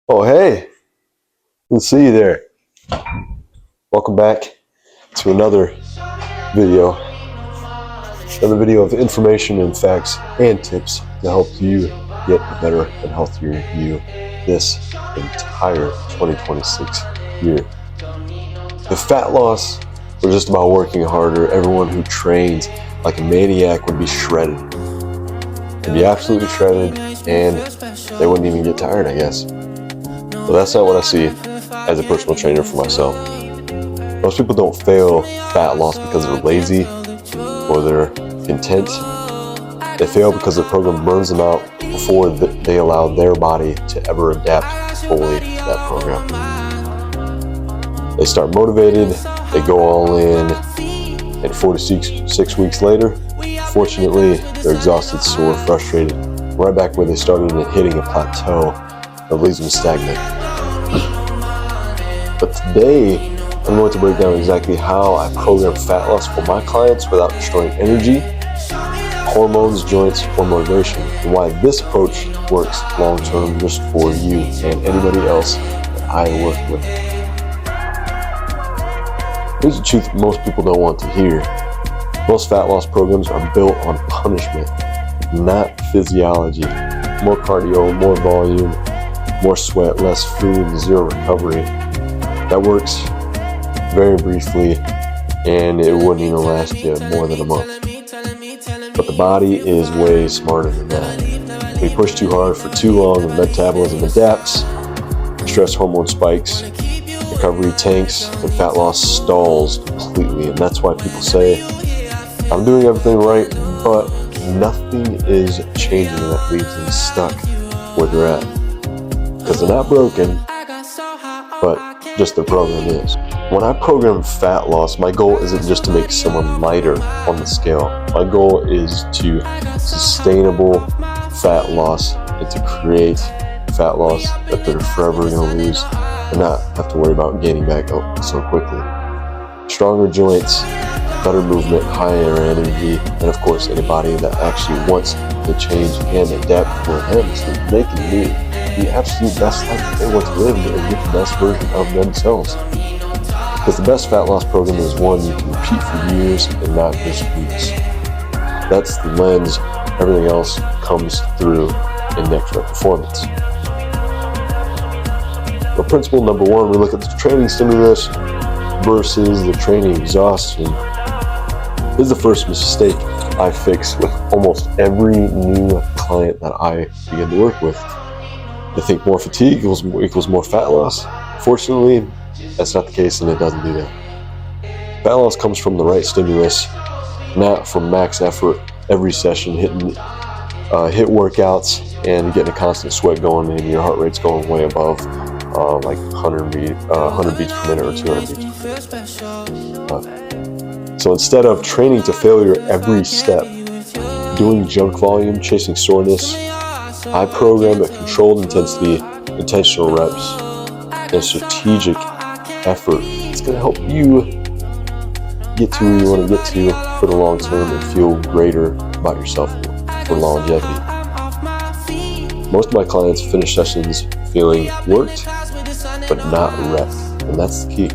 Oh, hey, good to see you there. Welcome back to another video of information and facts and tips to help you get a better and healthier you this entire 2026 year. If fat loss were just about working harder, everyone who trains like a maniac would be shredded. They'd be absolutely shredded, and they wouldn't even get tired, I guess. But that's not what I see as a personal trainer for myself. Most people don't fail fat loss because they're lazy or they're content. They fail because the program burns them out before they allow their body to ever adapt fully to that program. They start motivated, they go all in, and 4 to 6 weeks later, fortunately, they're exhausted, sore, frustrated, right back where they started and hitting a plateau that leaves them stagnant. But today, I'm going to break down exactly how I program fat loss for my clients without destroying energy, hormones, joints, or motivation, and why this approach works long-term just for you and anybody else that I work with. Here's the truth most people don't want to hear. Most fat loss programs are built on punishment, not physiology. More cardio, more volume, more sweat, less food, zero recovery. That works very briefly, and it wouldn't even last you more than a month. But the body is way smarter than that. We push too hard for too long, and metabolism adapts, stress hormone spikes, recovery tanks, and fat loss stalls completely. And that's why people say, I'm doing everything right, but nothing is changing, and that leaves them stuck where they're at. Because they're not broken, but just the program is. When I program fat loss, my goal isn't just to make someone lighter on the scale. My goal is to sustainable fat loss and to create fat loss that they're forever going to lose and not have to worry about gaining back so quickly. Stronger joints, better movement, higher energy, and of course in a body that actually wants to change and adapt for them so they can live the absolute best life that they want to live and get the best version of themselves. Because the best fat loss program is one you can repeat for years and not just weeks. That's the lens everything else comes through in Next Rep Performance. Well, principle number one, we look at the training stimulus versus the training exhaustion. This is the first mistake I fix with almost every new client that I begin to work with. They think more fatigue equals more fat loss. Fortunately, that's not the case, and it doesn't do that. Fat loss comes from the right stimulus, not from max effort every session, hit workouts and getting a constant sweat going and your heart rate's going way above like 100 beats per minute or 200 beats per minute. So instead of training to failure every step, doing junk volume, chasing soreness, I program at controlled intensity, intentional reps, and strategic effort. It's going to help you get to where you want to get to for the long term and feel greater about yourself for longevity. Most of my clients finish sessions feeling worked, but not wrecked, and that's the key.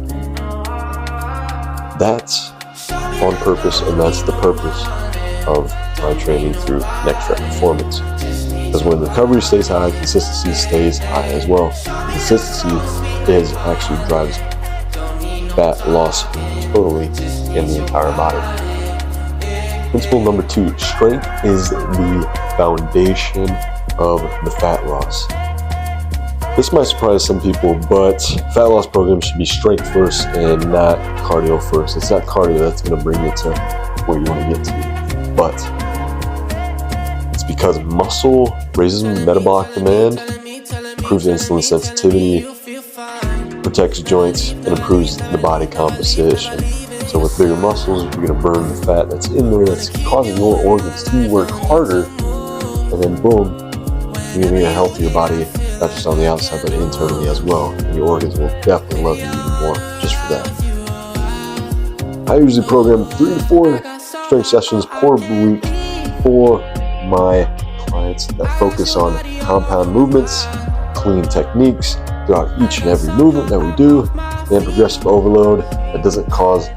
That's on purpose, and that's the purpose of my training through Next Rep Performance. Because when recovery stays high, consistency stays high as well. Consistency actually drives fat loss totally in the entire body. Principle number two, strength is the foundation of the fat loss. This might surprise some people, but fat loss programs should be strength first and not cardio first. It's not cardio that's going to bring you to where you want to get to, but it's because muscle raises metabolic demand, improves insulin sensitivity, protects joints, and improves the body composition. So with bigger muscles, you're going to burn the fat that's in there that's causing your organs to work harder, and then boom, you're going to get a healthier body, not just on the outside, but internally as well. And your organs will definitely love you even more just for that. I usually program 3 to 4 strength sessions per week for my clients that focus on compound movements, clean techniques throughout each and every movement that we do, and progressive overload that doesn't cause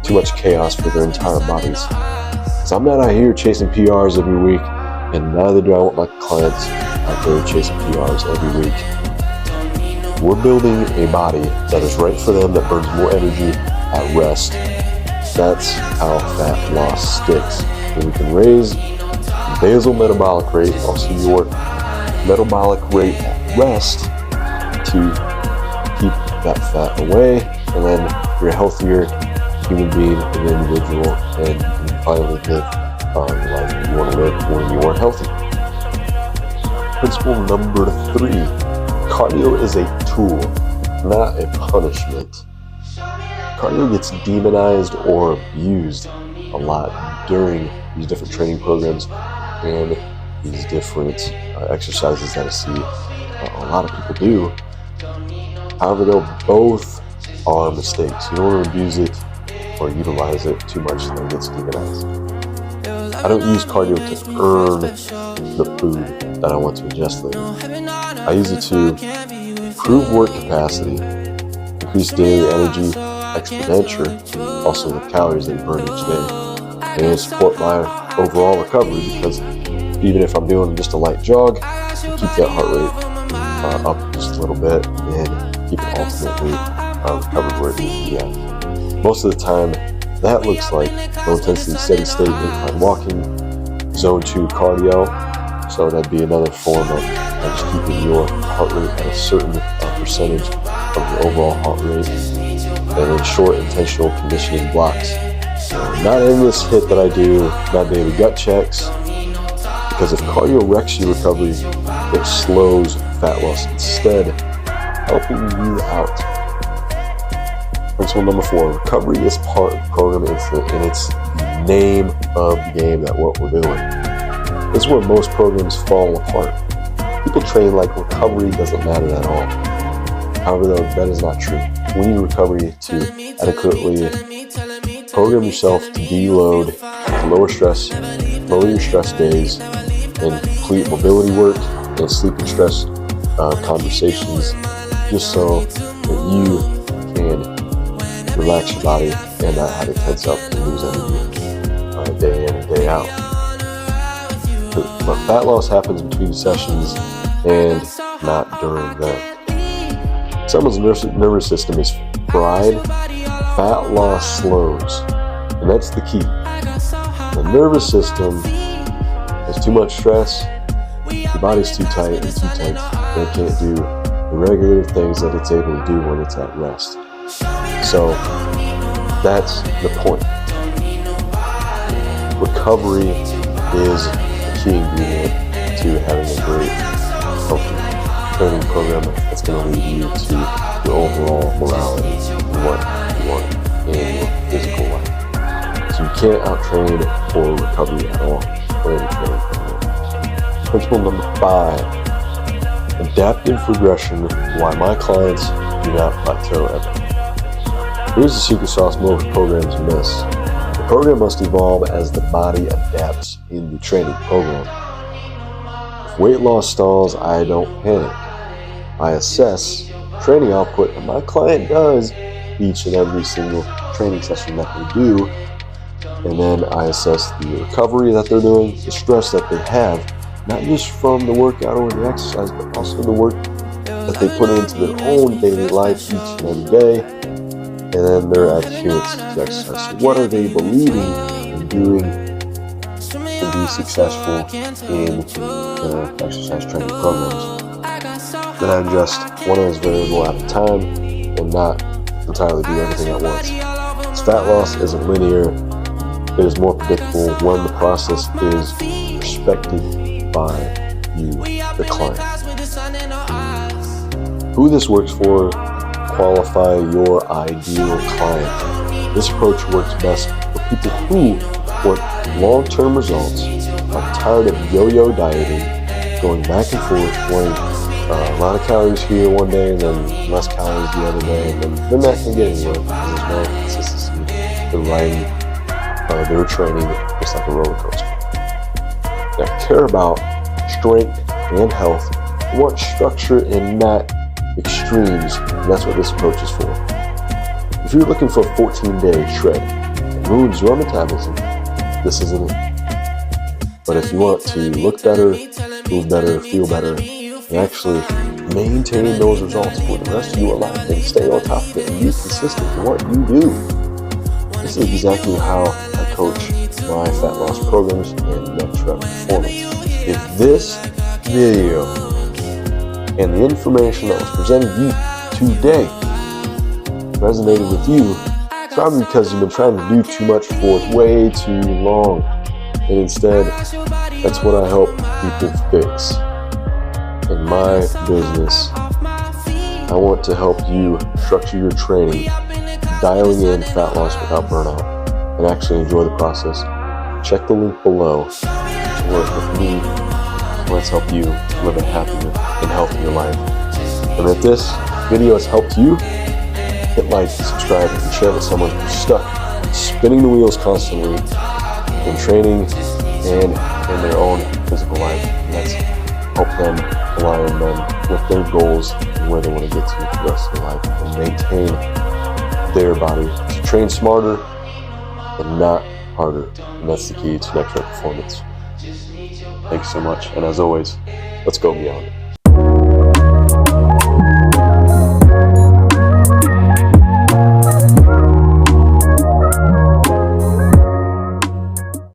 too much chaos for their entire bodies. Because I'm not out here chasing PRs every week, and neither do I want my clients out there chasing PRs every week. We're building a body that is right for them, that burns more energy at rest. That's how fat loss sticks. When we can raise basal metabolic rate, also your metabolic rate at rest, to keep that fat away, and then you're a healthier human being and individual, and you can finally live the life you want to live when you are healthy. Principle number 3, cardio is a tool, not a punishment. Cardio gets demonized or abused a lot during these different training programs and these different exercises that I see a lot of people do. However, though, both are mistakes. You don't want to abuse it or utilize it too much, and then it gets demonized. I don't use cardio to earn the food that I want to ingest later. I use it to improve work capacity, increase daily energy expenditure, also the calories that you burn each day, and support my overall recovery, because even if I'm doing just a light jog, keep that heart rate up just a little bit and keep it ultimately recovered where it needs to be at. Most of the time, that looks like low intensity, steady state, incline walking, zone 2 cardio. So that'd be another form of just keeping your heart rate at a certain percentage of your overall heart rate, and then short intentional conditioning blocks. Not endless HIIT that I do, not daily gut checks, because if cardio wrecks your recovery, it slows fat loss, instead helping you out. Principle number 4, recovery is part of the program, and it's the name of the game that what we're doing. This is where most programs fall apart. People train like recovery doesn't matter at all. However, though, that is not true. We need recovery to adequately program yourself to deload, to lower stress, lower your stress days, and complete mobility work and sleep and stress conversations, just so that you can relax your body and not have it tense up and lose energy day in and day out. But fat loss happens between sessions and not during them. Someone's nervous system is fried, fat loss slows, and that's the key. The nervous system has too much stress, your body's too tight, and it can't do the regular things that it's able to do when it's at rest. So that's the point. Recovery is the key ingredient to having a great, healthy training program that's going to lead you to your overall morality and what you want in your physical life. So you can't out-train for recovery at all for any training program. Principle number 5, adaptive progression, why my clients do not plateau ever. Here's the secret sauce most programs miss. The program must evolve as the body adapts in the training program. If weight loss stalls, I don't panic. I assess training output that my client does each and every single training session that they do, and then I assess the recovery that they're doing, the stress that they have, not just from the workout or the exercise, but also the work that they put into their own daily life each and every day, and then their adherence to exercise. So what are they believing and doing to be successful in their exercise training programs? Then I adjust one of those variables at a time and not entirely do everything at once. As fat loss isn't linear, it is more predictable when the process is respected by you, the client. Who this works for, qualify your ideal client. This approach works best for people who want long-term results, are tired of yo-yo dieting, going back and forth, wanting a lot of calories here one day and then less calories the other day, and then they're not going to get anywhere because there's no consistency. They're riding their training just like a roller coaster. Now, care about strength and health want structure and not extremes, and that's what this approach is for. If you're looking for a 14-day shred that ruins your metabolism, this isn't it. But if you want to look better, move better, feel better, and actually maintain those results for the rest of your life and stay on top of it and be consistent in what you do, this is exactly how I coach my fat loss programs and next rep performance. If this video and the information that was presented to you today resonated with you, it's probably because you've been trying to do too much for way too long. And instead, that's what I help people fix. In my business, I want to help you structure your training, dialing in fat loss without burnout, and actually enjoy the process. Check the link below to work with me. Let's help you live a happier and healthier life. And if this video has helped you, hit like, subscribe, and share with someone who's stuck spinning the wheels constantly in training and in their own physical life. And let's help them align them with their goals and where they want to get to the rest of their life and maintain their body to train smarter and not harder. And that's the key to next rep performance. Thanks so much. And as always, let's go beyond.